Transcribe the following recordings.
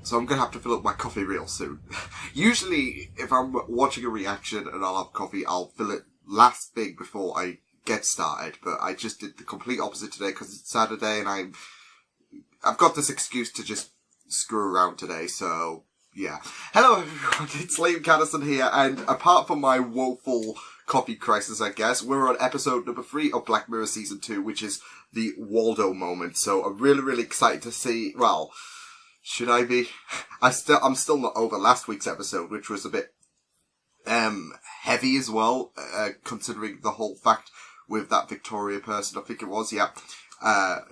so I'm going to have to fill up my coffee real soon. Usually, if I'm watching a reaction and I'll have coffee, I'll fill it last thing before I get started. But I just did the complete opposite today because it's Saturday and I've got this excuse to just screw around today, so yeah. Hello everyone, it's Liam Catterson here, and apart from my woeful coffee crisis, I guess, we're on episode number 3 of Black Mirror Season 2, which is the Waldo Moment. So I'm really excited to see, well, should I be? I'm still not over last week's episode, which was a bit heavy as well, considering the whole fact with that Victoria person, I think it was, yeah,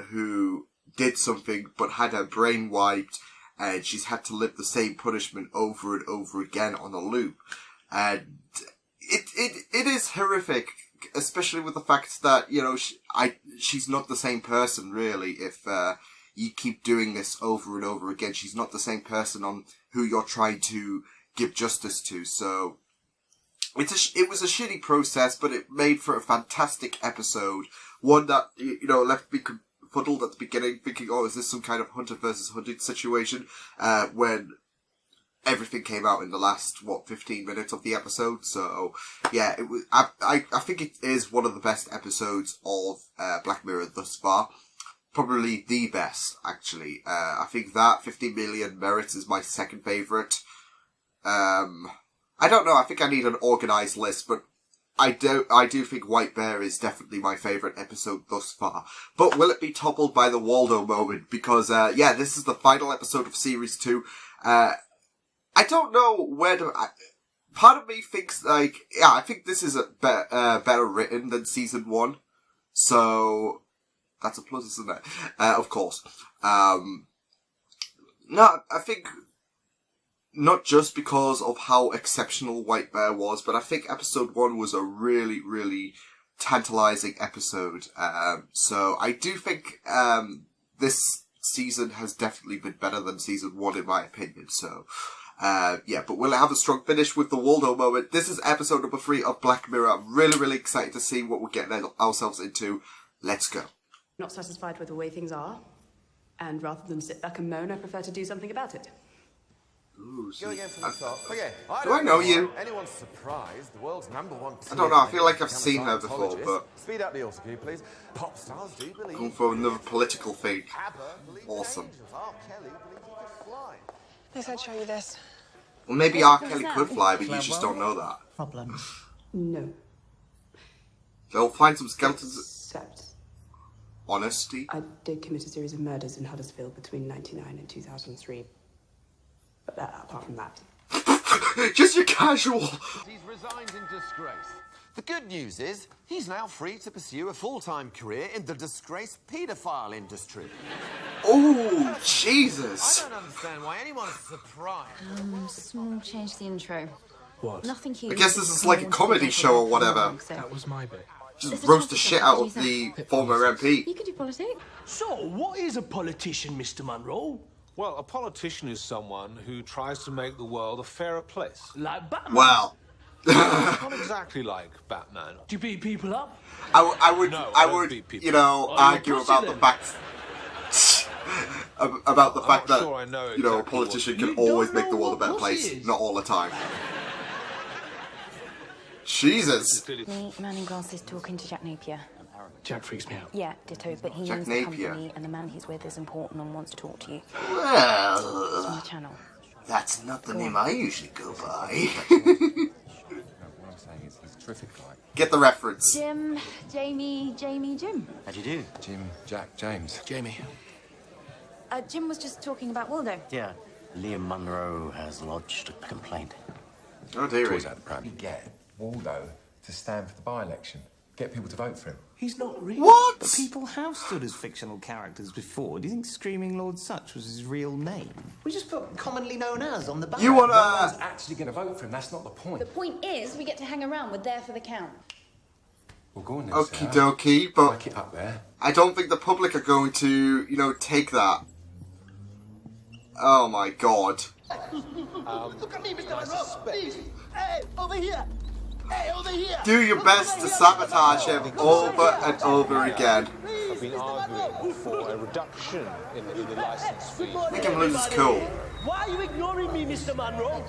who did something but had her brain wiped, and she's had to live the same punishment over and over again on a loop. And it is horrific, especially with the fact that, you know, she's not the same person, really, if you keep doing this over and over again. She's not the same person on who you're trying to give justice to, so it was a shitty process, but it made for a fantastic episode. One that, you know, left me fuddled at the beginning, thinking, oh, is this some kind of hunter versus hunted situation, when everything came out in the last, 15 minutes of the episode. So, yeah, it was, I think it is one of the best episodes of Black Mirror thus far. Probably the best, actually. I think that 50 Million Merits is my second favourite. I don't know, I think I need an organised list, but I do think White Bear is definitely my favourite episode thus far. But will it be toppled by the Waldo Moment? Because, yeah, this is the final episode of Series 2. I don't know where to... part of me thinks, like... Yeah, I think this is better written than Season 1. So... That's a plus, isn't it? Of course. No, I think... Not just because of how exceptional White Bear was, but I think episode 1 was a really tantalizing episode. So I do think this season has definitely been better than season 1 in my opinion. So yeah, but we'll have a strong finish with the Waldo Moment. This is episode number 3 of Black Mirror. I'm really excited to see what we're getting ourselves into. Let's go. Not satisfied with the way things are, and rather than sit back and moan, I prefer to do something about it. Ooh, Go again from the top. Okay. Do I know you? Anyone's surprised the world's #1. I don't know. I feel like I've seen her before, but speed up the autocue, please. Pop stars do believe. Going for another political thing. Awesome. Yes, I'd show you this. Well, maybe R. Kelly could fly, but you just don't know that. Problem? No. They'll find some skeletons. Except Honesty. I did commit a series of murders in Huddersfield between 1999 and 2003. But apart from that... Just your casual... He's resigned in disgrace. The good news is, he's now free to pursue a full-time career in the disgraced paedophile industry. Oh, Jesus. I don't understand why anyone's surprised. Small change to the intro. What? Nothing huge. I guess this is like a comedy show or whatever. That was my bit. Just roast the shit out of the former MP. You could do politics. So, what is a politician, Mr. Monroe? Well, a politician is someone who tries to make the world a fairer place. Like Batman? Well. Not exactly like Batman. Do you beat people up? I would, No, I don't beat people. you know, argue about the fact... about the fact that, sure I know you know, a exactly politician what- can You don't always make know the world a what better pussy place. is. Not all the time. Jesus. Me, man in glasses talking to Jack Napier. Jack freaks me out. Yeah, ditto, but he Jack owns Napier. the company and the man he's with is important and wants to talk to you. It's Well, on the channel. that's not the name I usually go by. What I'm saying is he's a terrific guy. Get the reference. Jim, Jamie, Jim. How'd you do? Jim, Jack, James. Jamie. Jim was just talking about Waldo. Yeah, Liam Monroe has lodged a complaint. Oh, dearie. Always out the pram. You get Waldo to stand for the by-election. Get people to vote for him. He's not real. What? But people have stood as fictional characters before. Do you think Screaming Lord Such was his real name? We just put commonly known as on the back. You No wanna... one's actually going to vote for him. That's not the point. The point is, we get to hang around. We're there for the count. Well, go on then, Okie Sarah. dokie, but Back it up there. I don't think the public are going to, you know, take that. Oh my god. Look at me, Mr. Monroe, please. Hey, over here. Hey, over here. Do your best to sabotage him over and over again. I've been arguing for a reduction in the licence fee. Make him lose his cool. Why are you ignoring me, Mr. Monroe?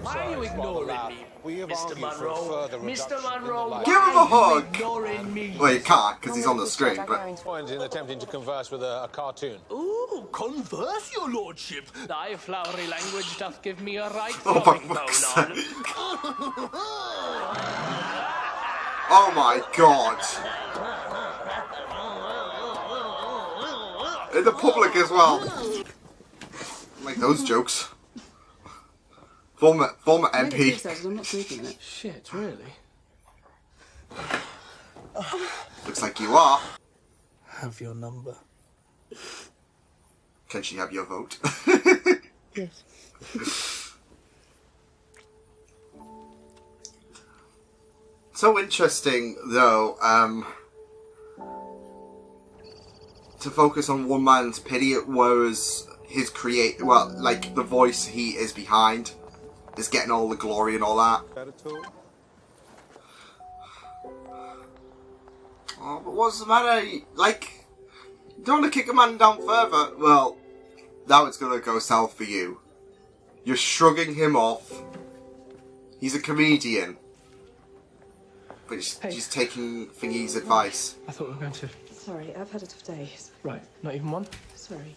Why are you ignoring me, Mr. Monroe? Mr. Monroe, why Give him a are hug. you ignoring me? Well, you can't because he's on the screen. But Point in attempting to converse with a cartoon. Ooh, converse, your lordship. Thy flowery language doth give me a right Oh, throbbing for bone fuck's on. oh my god! In the public as well. Make those jokes. Former MP. Says I'm not sleeping in it. Shit, really? Looks like you are. Have your number. Can she have your vote? Yes. So interesting, though, to focus on one man's pity, whereas his like the voice he is behind is getting all the glory and all that. Oh, but what's the matter? Like, you don't want to kick a man down further? Well, now it's gonna go south for you. You're shrugging him off. He's a comedian. But he's taking Thingy's advice. I thought we were going to... Sorry, I've had a tough day. Right, not even one? Sorry.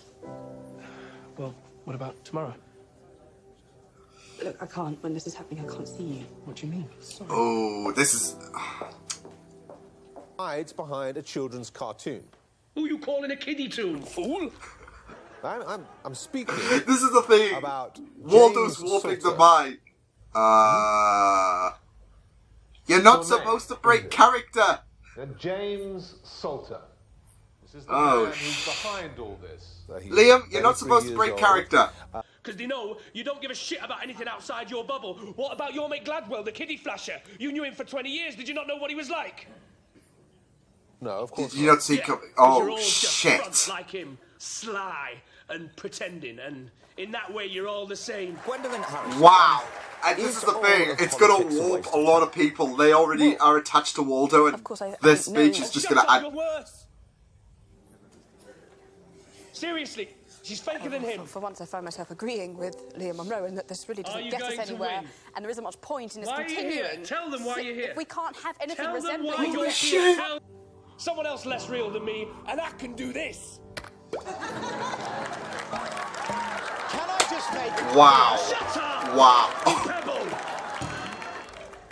Well, what about tomorrow? Look, I can't. When this is happening, I can't see you. What do you mean? Sorry. Oh, this is... Hides behind a children's cartoon. Who you calling a kiddie toon, fool? I'm speaking. This is the thing. About Waldo's James warping the Salter. mind. You're not supposed to break character. James Salter. This is the Oh, man who's behind all this. Liam, you're not supposed to break character. Because they know you don't give a shit about anything outside your bubble. What about your mate Gladwell, the kiddie flasher? You knew him for 20 years. Did you not know what he was like? No, of course Did you not see... Yeah, 'cause you're Oh, all just shit. fronts like him, sly and pretending, and in that way you're all the same. Gwendolyn Harris. Wow. And this is the all thing. of It's going politics to a warp waste a of lot time? of people. They already are attached to Waldo, and Of course, I this know speech that. is just Shut going to up, add... you're worse. Seriously, she's faker than him. For once, I find myself agreeing with Liam Monroe and that this really Are doesn't you get us going to anywhere, win? and there isn't much point in us Why are you here? continuing. Tell them why you're here. If we can't have anything Tell them resembling... why you're shit. here. Tell someone else less real than me, and I can do this. Can I just make... Wow. Shut up! Wow. Pebble!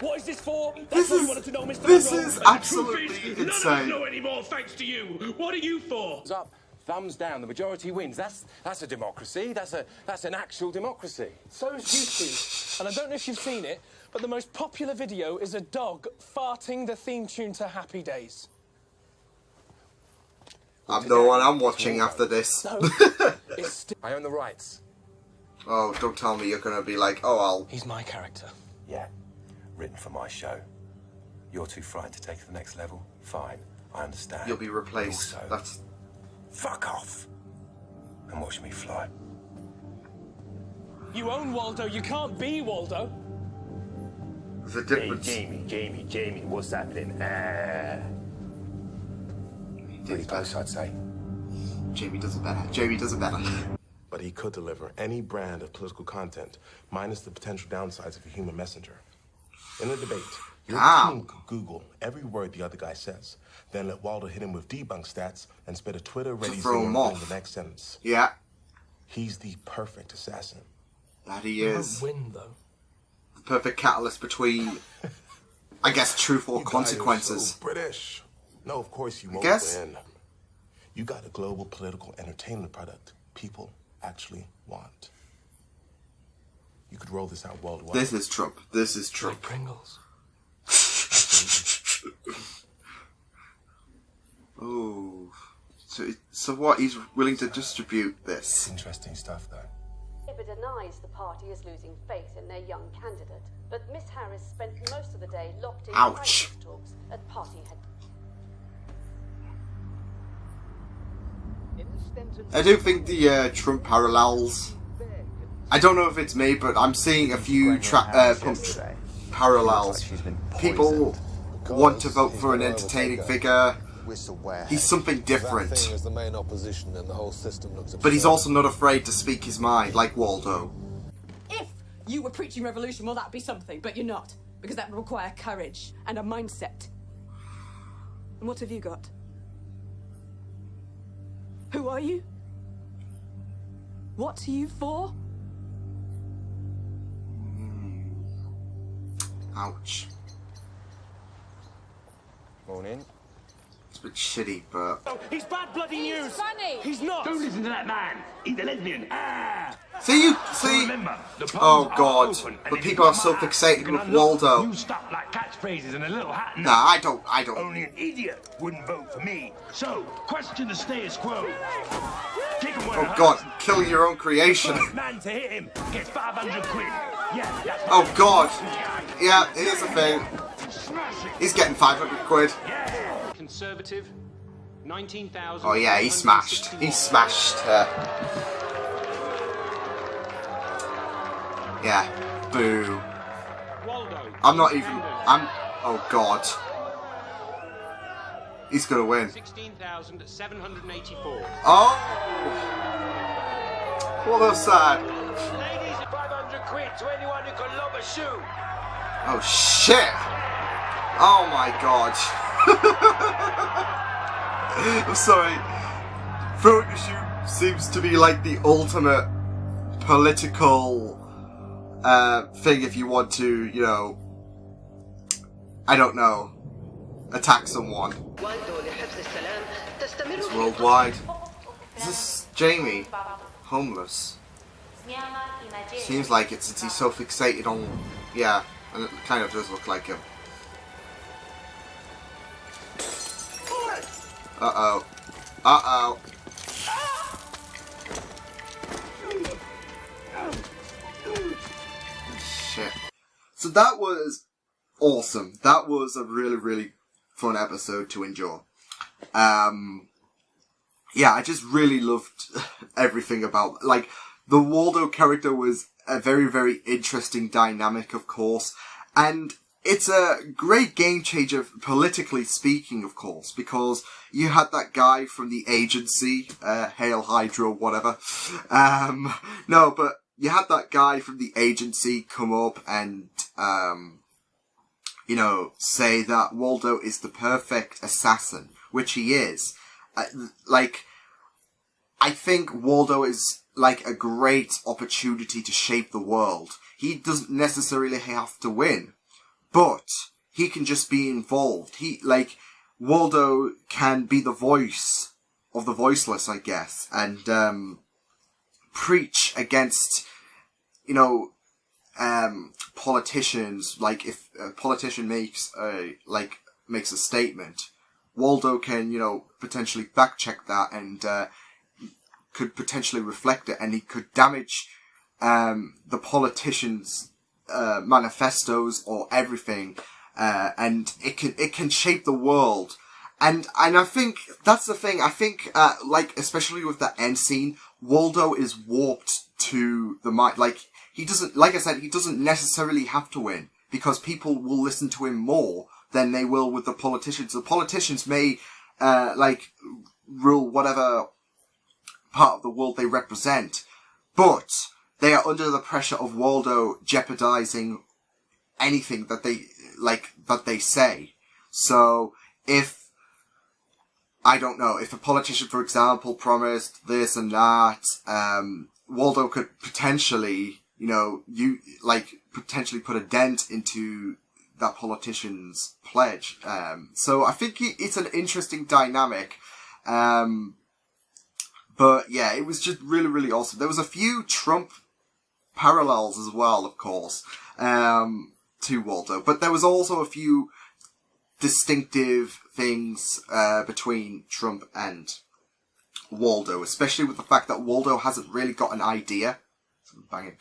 What is this for? That's This what is- you wanted to know, Mr. this Monroe. is And the absolutely truth is, none of insane. us know anymore, thanks to you. What are you for? Up, thumbs down, the majority wins. That's a democracy. That's an actual democracy. So is YouTube. And I don't know if you've seen it, but the most popular video is a dog farting the theme tune to Happy Days. I'm the one I'm watching after this. No, it's I own the rights. Oh, don't tell me you're going to be like, oh, I'll... He's my character. Yeah, written for my show. You're too frightened to take it to the next level? Fine, I understand. You'll be replaced. Also, That's... fuck off and watch me fly. You own Waldo, you can't be Waldo. There's a difference. Jamie, what's happening? Pretty close, I'd say. Jamie does it better. Jamie does it better. But he could deliver any brand of political content, minus the potential downsides of a human messenger. In a debate, your team could Google every word the other guy says, then let Waldo hit him with debunk stats and spit a Twitter-ready throw him zinger in off. the next sentence. Yeah, He's the perfect assassin. that he You is. won't win, though. The perfect catalyst between, I guess, truth or You guys are consequences. so British. No, of course you won't guess. win. You got a global political entertainment product people actually want. You could roll this out worldwide. This is Trump. This is Like Trump. Pringles. Ooh. So what? He's willing to distribute this. Interesting stuff, though. Labour denies the party is losing faith in their young candidate, but Miss Harris spent most of the day locked in Ouch. crisis talks at party head. I do think the Trump parallels. I don't know if it's me, but I'm seeing a few parallels. People want to vote for an entertaining figure. whistle where He's something different. That thing is the main opposition, and the whole system looks absurd. But he's also not afraid to speak his mind, like Waldo. If you were preaching revolution, well, that'd be something, but you're not. Because that would require courage and a mindset. And what have you got? Who are you? What are you for? Ouch. Morning. It's a bit shitty, but... Oh, he's bad bloody news! He's funny! He's not! Don't listen to that man. He's a lesbian. See? Remember, the Oh polls god. are open, and But if people you are so come out, fixated you can with unlock Waldo. new stuff like catchphrases and a little hat. Nah, I don't. Only an idiot wouldn't vote for me. So, question the status quo. Oh god, killing your own creation. First man to hit him gets 500 quid. Yeah, that's Oh god. Yeah, it is a thing. He's getting 500 quid. Conservative, 19,000. Oh yeah, he smashed. He smashed her. Yeah. Boo. I'm not even... Oh god. He's gonna win. 16,784. Oh! What a sad. Ladies, 500 quid to anyone who can lob a shoe. Oh shit! Oh my god. I'm sorry. Throwing a shoe seems to be like the ultimate political thing if you want to, you know, I don't know, attack someone. It's worldwide. Is this Jamie? Homeless? Seems like it since he's so fixated on... Yeah, and it kind of does look like him. Uh-oh. Uh-oh. Shit. So that was awesome. That was a really, really fun episode to enjoy. Yeah, I just really loved everything about... Like, the Waldo character was a very, very interesting dynamic, of course. And it's a great game changer, politically speaking, of course, because you had that guy from the agency, Hail Hydra, whatever. No, but you had that guy from the agency come up and, you know, say that Waldo is the perfect assassin, which he is. Like, I think Waldo is like a great opportunity to shape the world. He doesn't necessarily have to win, but he can just be involved. Waldo can be the voice of the voiceless, I guess, and preach against, you know, politicians. Like, if a politician makes a statement, Waldo can, you know, potentially back check that and could potentially reflect it, and he could damage the politicians' manifestos or everything, and it can shape the world. And I think that's the thing. I think like, especially with that end scene, Waldo is warped to the mind. Like, he doesn't, like I said, he doesn't necessarily have to win, because people will listen to him more than they will with the politicians. The politicians may rule whatever part of the world they represent, but they are under the pressure of Waldo jeopardizing anything that they say. So if, I don't know, if a politician, for example, promised this and that, Waldo could potentially, you know, potentially put a dent into that politician's pledge. So I think it's an interesting dynamic. But yeah, it was just really, really awesome. There was a few Trump parallels as well, of course, to Waldo. But there was also a few distinctive things between Trump and Waldo, especially with the fact that Waldo hasn't really got an idea. Banging.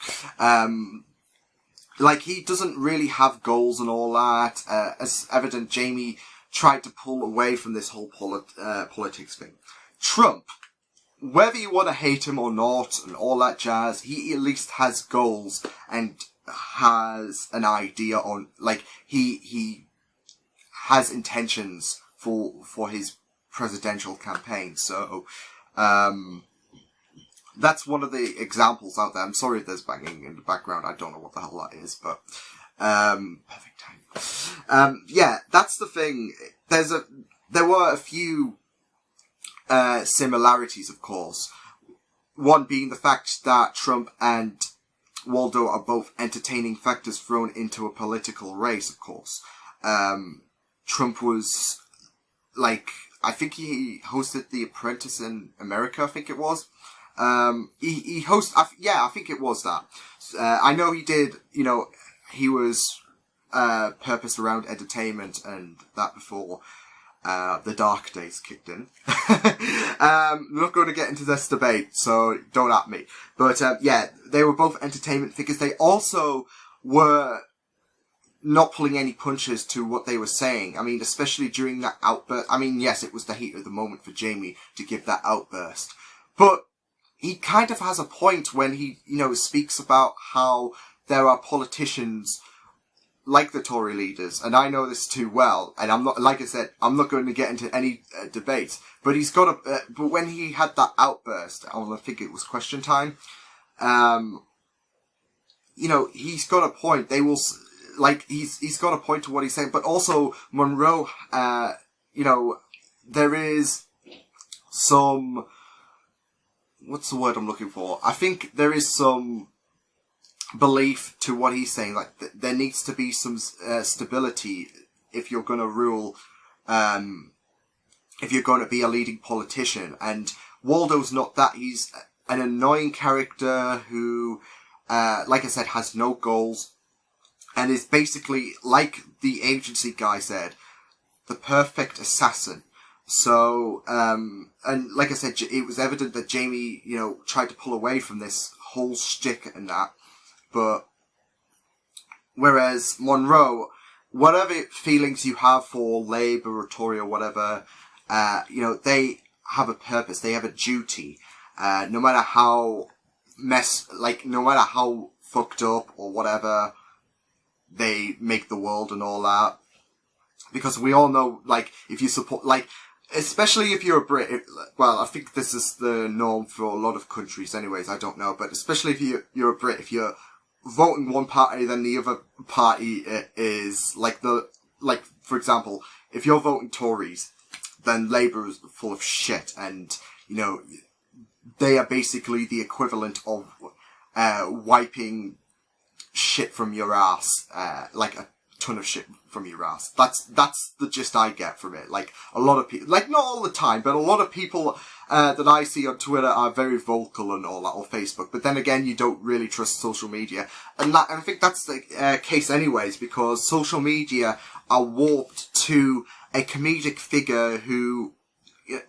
Like, he doesn't really have goals and all that. As evident, Jamie tried to pull away from this whole politics thing. Trump, whether you want to hate him or not, and all that jazz, he at least has goals and has an idea on, like, he has intentions for his presidential campaign. So, that's one of the examples out there. I'm sorry if there's banging in the background. I don't know what the hell that is, but, perfect time. Yeah, that's the thing. There were a few, similarities, of course. One being the fact that Trump and Waldo are both entertaining factors thrown into a political race, of course. Trump was, like, I think he hosted The Apprentice in America, I think it was. He I think it was that. I know he did, he was, purposed around entertainment and that before, the dark days kicked in. I'm not going to get into this debate, so don't at me. But, yeah, they were both entertainment figures. They also were not pulling any punches to what they were saying. I mean, especially during that outburst. I mean, yes, it was the heat of the moment for Jamie to give that outburst. But he kind of has a point when he, speaks about how there are politicians like the Tory leaders, and I know this too well, and I'm not, like I said, I'm not going to get into any debates, but he's got but when he had that outburst, I think it was question time, he's got a point. They will, he's got a point to what he's saying, but also Monroe, there is some, what's the word I'm looking for? I think there is some belief to what he's saying. Like, there needs to be some stability if you're going to rule, if you're going to be a leading politician. And Waldo's not that. He's an annoying character who, like I said, has no goals and is basically, like the agency guy said, the perfect assassin. So, and like I said, it was evident that Jamie, tried to pull away from this whole shtick and that. But, whereas Monroe, whatever feelings you have for Labour or Tory or whatever, they have a purpose, they have a duty. No matter how no matter how fucked up or whatever they make the world and all that. Because we all know, if you support, especially if you're a Brit, well, I think this is the norm for a lot of countries anyways, I don't know, but especially if you're a Brit, if you're voting one party, then the other party is, for example, if you're voting Tories, then Labour is full of shit, and, they are basically the equivalent of, wiping shit from your ass, like a ton of shit from your ass. That's the gist I get from it. A lot of people, not all the time, but a lot of people that I see on Twitter are very vocal and all that, or Facebook. But then again, you don't really trust social media, and I think that's the case anyways, because social media are warped to a comedic figure who,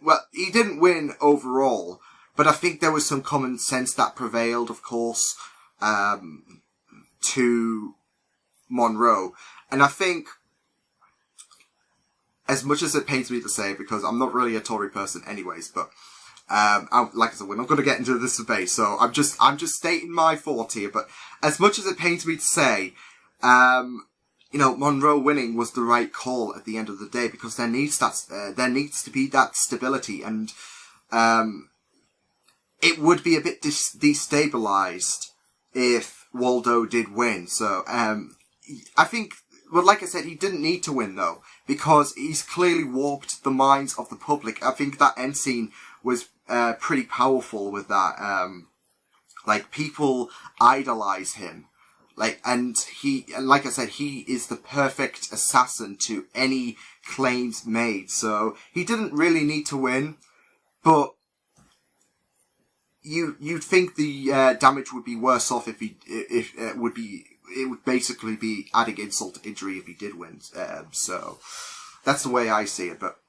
well, he didn't win overall, but I think there was some common sense that prevailed, of course, to Monroe. And I think, as much as it pains me to say, because I'm not really a Tory person anyways, but, like I said, we're not going to get into this debate, so I'm just stating my thought here, but as much as it pains me to say, Monroe winning was the right call at the end of the day, because there needs to be that stability, and, it would be a bit destabilized if Waldo did win, so, I think, well, like I said, he didn't need to win, though, because he's clearly warped the minds of the public. I think that end scene was pretty powerful with that. People idolize him. And like I said, he is the perfect assassin to any claims made. So he didn't really need to win, but you'd think the damage would be worse off if it would basically be adding insult to injury if he did win. So that's the way I see it. But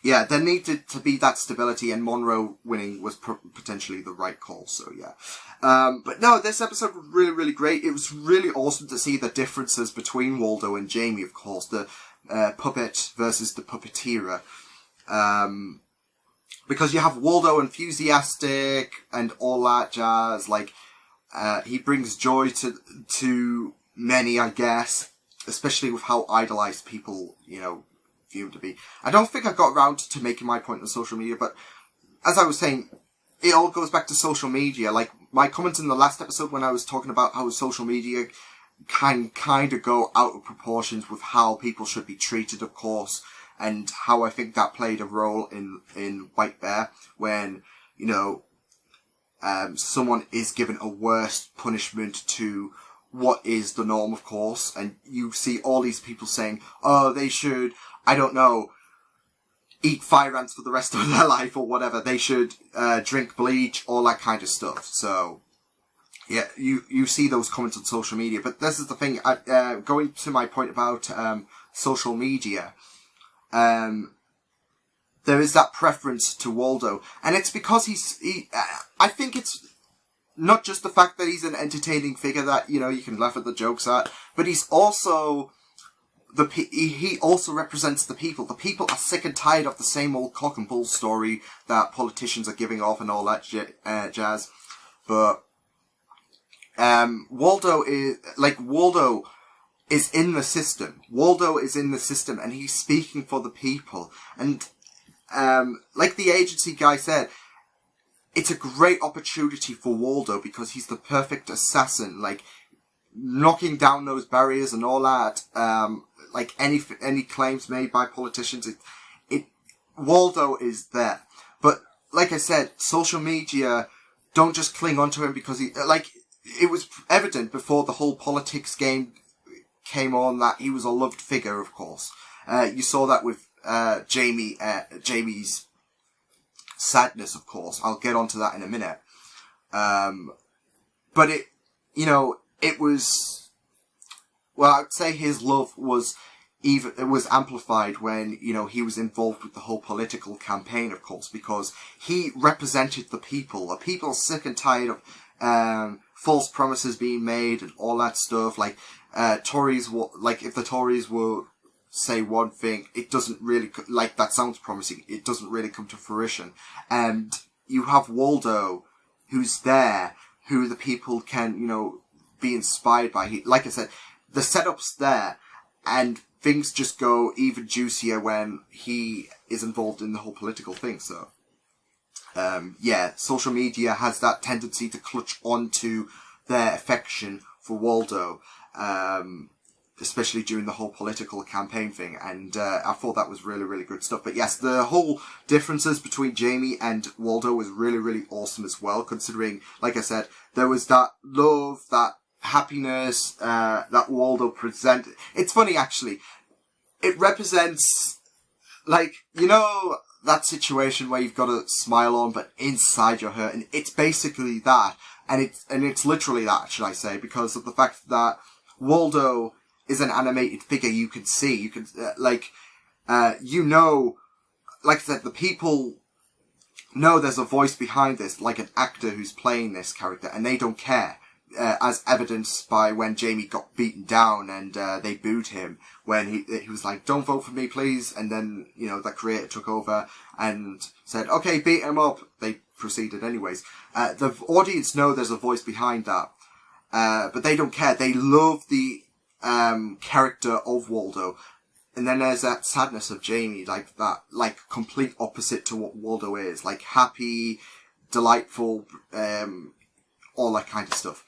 yeah, there needed to be that stability, and Monroe winning was potentially the right call. So yeah. But no, this episode was really, really great. It was really awesome to see the differences between Waldo and Jamie, of course. The puppet versus the puppeteer. Because you have Waldo enthusiastic and all that jazz. He brings joy to many, I guess. Especially with how idolized people, view him to be. I don't think I got around to making my point on social media, but as I was saying, it all goes back to social media. Like, my comments in the last episode when I was talking about how social media can kind of go out of proportions with how people should be treated, of course, and how I think that played a role in White Bear when, you know, someone is given a worse punishment to what is the norm, of course, and you see all these people saying, oh, they should, I don't know, eat fire ants for the rest of their life or whatever, they should drink bleach, all that kind of stuff. So, yeah, you see those comments on social media, but this is the thing, going to my point about social media, there is that preference to Waldo, and it's because I think it's not just the fact that he's an entertaining figure that, you know, you can laugh at the jokes at, but he's also he also represents the people. The people are sick and tired of the same old cock and bull story that politicians are giving off and all that jazz. But Waldo is in the system. Waldo is in the system, and he's speaking for the people. And like the agency guy said, it's a great opportunity for Waldo because he's the perfect assassin, like knocking down those barriers and all that. Like any claims made by politicians, Waldo is there. But like I said, social media don't just cling onto him because it was evident before the whole politics game came on that he was a loved figure, of course. You saw that with Jamie's sadness, of course. I'll get onto that in a minute. But it was, well, I'd say his love was amplified when, you know, he was involved with the whole political campaign, of course, because he represented the people. The people are sick and tired of false promises being made and all that stuff. Like, Tories, if the Tories will say one thing, it doesn't really, like, that sounds promising, it doesn't really come to fruition. And you have Waldo, who's there, who the people can, you know, be inspired by. Like I said, the setup's there, and things just go even juicier when he is involved in the whole political thing. So, yeah, social media has that tendency to clutch onto their affection for Waldo, especially during the whole political campaign thing, and I thought that was really, really good stuff. But yes, the whole differences between Jamie and Waldo was really, really awesome as well, considering, like I said, there was that love, that happiness that Waldo presented. It's funny, actually. It represents, like, you know, that situation where you've got a smile on, but inside you're hurting. It's basically that, and it's literally that, should I say, because of the fact that Waldo is an animated figure you can see. You can, you know, like I said, the people know there's a voice behind this, like an actor who's playing this character, and they don't care. As evidenced by when Jamie got beaten down and they booed him when he was like, don't vote for me, please. And then, you know, the creator took over and said, okay, beat him up. They proceeded anyways. The audience know there's a voice behind that. But they don't care. They love the character of Waldo. And then there's that sadness of Jamie, like that, like complete opposite to what Waldo is. Like happy, delightful, all that kind of stuff.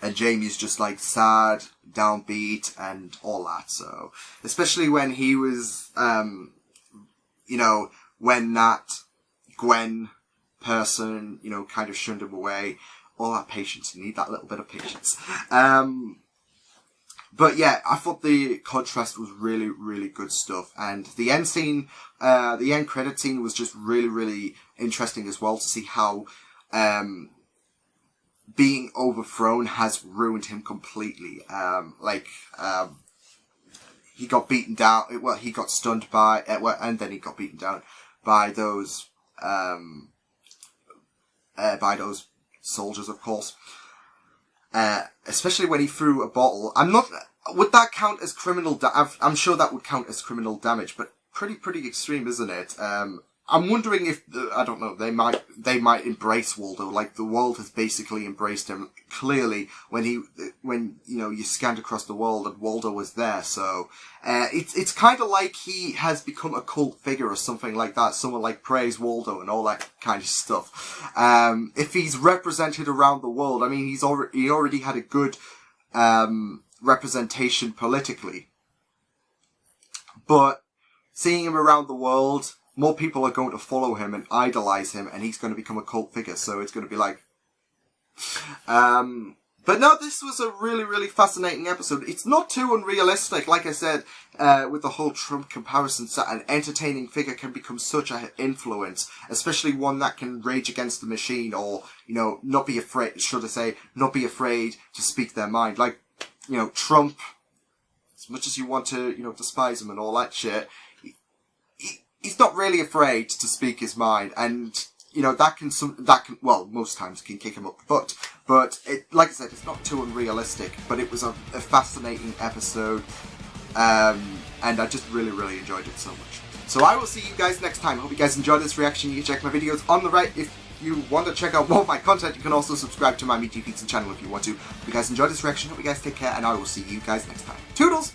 And Jamie's just like sad, downbeat, and all that. So, especially when he was, you know, when that Gwen person, you know, kind of shunned him away. All that patience. You need that little bit of patience. But yeah, I thought the contrast was really, really good stuff. And the end scene, the end credit scene was just really, really interesting as well to see how, being overthrown has ruined him completely. He got beaten down. Well, he got stunned by, and then he got beaten down by those soldiers, of course. Especially when he threw a bottle. Would that count as criminal? I'm sure that would count as criminal damage, but pretty extreme, isn't it? I'm wondering if, I don't know, they might embrace Waldo, like the world has basically embraced him, clearly, when you scanned across the world and Waldo was there, so, it's kind of like he has become a cult figure or something like that, someone like praise Waldo and all that kind of stuff. If he's represented around the world, I mean, he already had a good, representation politically. But, seeing him around the world, more people are going to follow him and idolize him, and he's going to become a cult figure, so it's going to be like... But no, this was a really, really fascinating episode. It's not too unrealistic. Like I said, with the whole Trump comparison, an entertaining figure can become such an influence, especially one that can rage against the machine, or, not be afraid to speak their mind. Like, Trump, as much as you want to, despise him and all that shit, he's not really afraid to speak his mind, and that can well, most times can kick him up the butt. But like I said, it's not too unrealistic. But it was a fascinating episode, and I just really, really enjoyed it so much. So I will see you guys next time. I hope you guys enjoyed this reaction. You can check my videos on the right. If you want to check out more of my content, you can also subscribe to my Meaty Pizza channel if you want to. If you guys enjoyed this reaction, hope you guys take care, and I will see you guys next time. Toodles!